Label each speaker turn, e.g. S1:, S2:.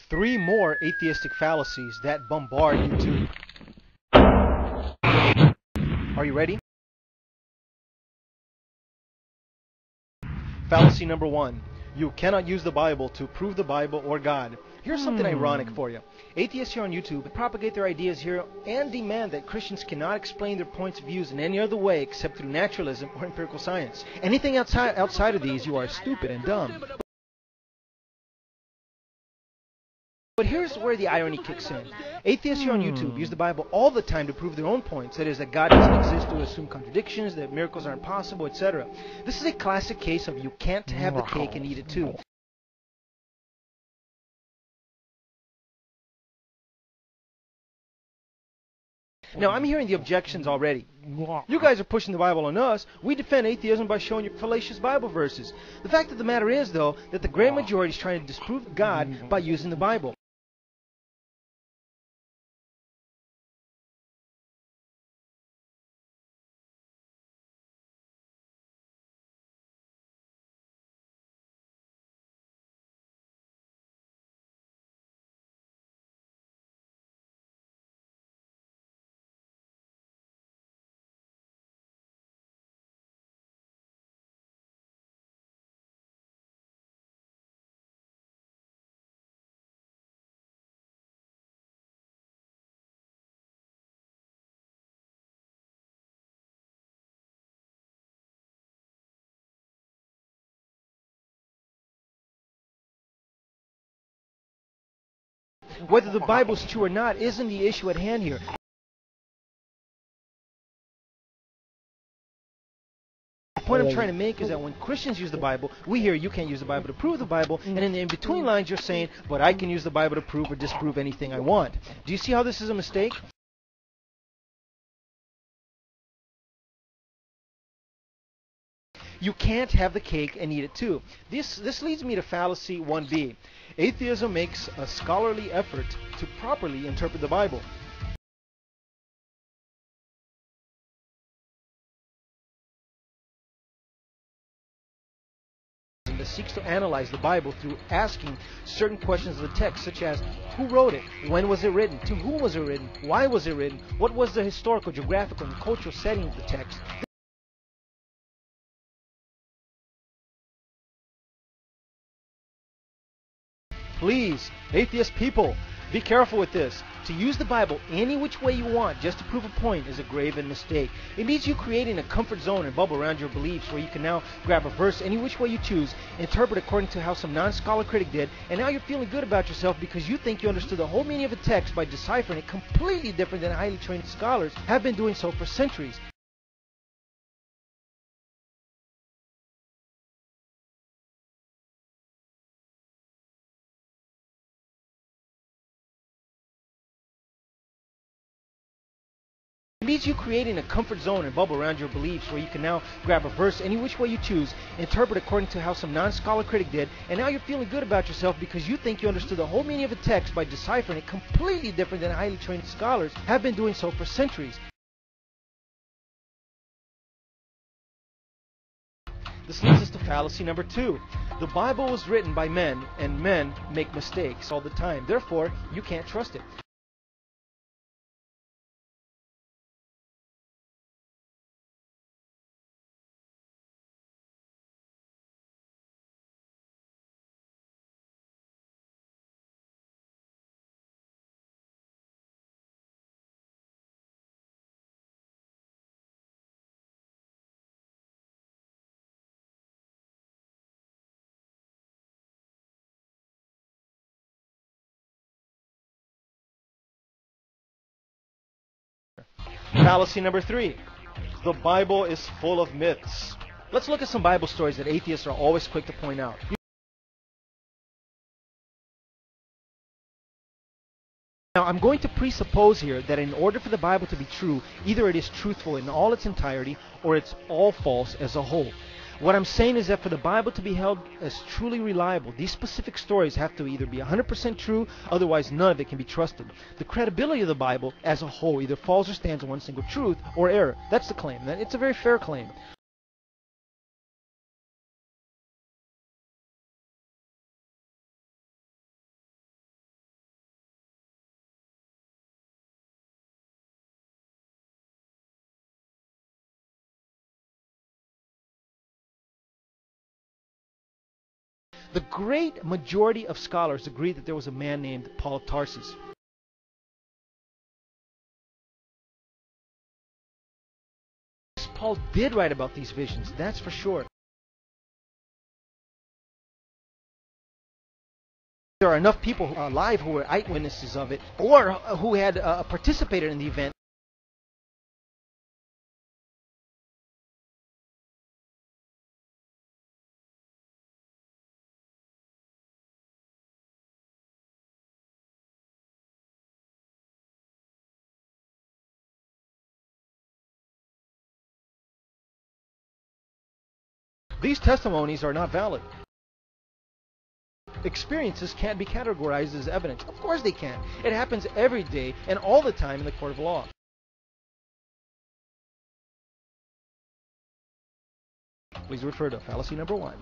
S1: Three more atheistic fallacies that bombard YouTube. Are you ready? Fallacy number one. You cannot use the Bible to prove the Bible or God. Here's something ironic for you. Atheists here on YouTube propagate their ideas here and demand that Christians cannot explain their points of views in any other way except through naturalism or empirical science. Anything outside of these, you are stupid and dumb. But here's where the irony kicks in. Atheists here on YouTube use the Bible all the time to prove their own points. That is, that God doesn't exist, to assume contradictions, that miracles aren't possible, etc. This is a classic case of you can't have the cake and eat it too. Now, I'm hearing the objections already. You guys are pushing the Bible on us. We defend atheism by showing you fallacious Bible verses. The fact of the matter is, though, that the great majority is trying to disprove God by using the Bible. Whether the Bible is true or not isn't the issue at hand here. The point I'm trying to make is that when Christians use the Bible, we hear you can't use the Bible to prove the Bible, and in the in-between lines you're saying, but I can use the Bible to prove or disprove anything I want. Do you see how this is a mistake? You can't have the cake and eat it too. This leads me to fallacy 1b. Atheism makes a scholarly effort to properly interpret the Bible. That seeks to analyze the Bible through asking certain questions of the text, such as who wrote it, when was it written, to whom was it written, why was it written, what was the historical, geographical, and cultural setting of the text. Please, atheist people, be careful with this. To use the Bible any which way you want just to prove a point is a graven mistake. It means you creating a comfort zone and bubble around your beliefs where you can now grab a verse any which way you choose, interpret according to how some non-scholar critic did, and now you're feeling good about yourself because you think you understood the whole meaning of a text by deciphering it completely different than highly trained scholars have been doing so for centuries. It means you creating a comfort zone and bubble around your beliefs where you can now grab a verse any which way you choose, interpret according to how some non-scholar critic did, and now you're feeling good about yourself because you think you understood the whole meaning of a text by deciphering it completely different than highly trained scholars have been doing so for centuries. This leads us to fallacy number 2. The Bible was written by men, and men make mistakes all the time. Therefore, you can't trust it. Fallacy number 3. The Bible is full of myths. Let's look at some Bible stories that atheists are always quick to point out. Now, I'm going to presuppose here that in order for the Bible to be true, either it is truthful in all its entirety or it's all false as a whole. What I'm saying is that for the Bible to be held as truly reliable, these specific stories have to either be 100% true, otherwise none of it can be trusted. The credibility of the Bible as a whole either falls or stands on one single truth or error. That's the claim. It's a very fair claim. The great majority of scholars agree that there was a man named Paul of Tarsus. Paul did write about these visions, that's for sure. There are enough people alive who were eyewitnesses of it, or who had participated in the event. These testimonies are not valid. Experiences can't be categorized as evidence. Of course they can. It happens every day and all the time in the court of law. Please refer to fallacy number 1.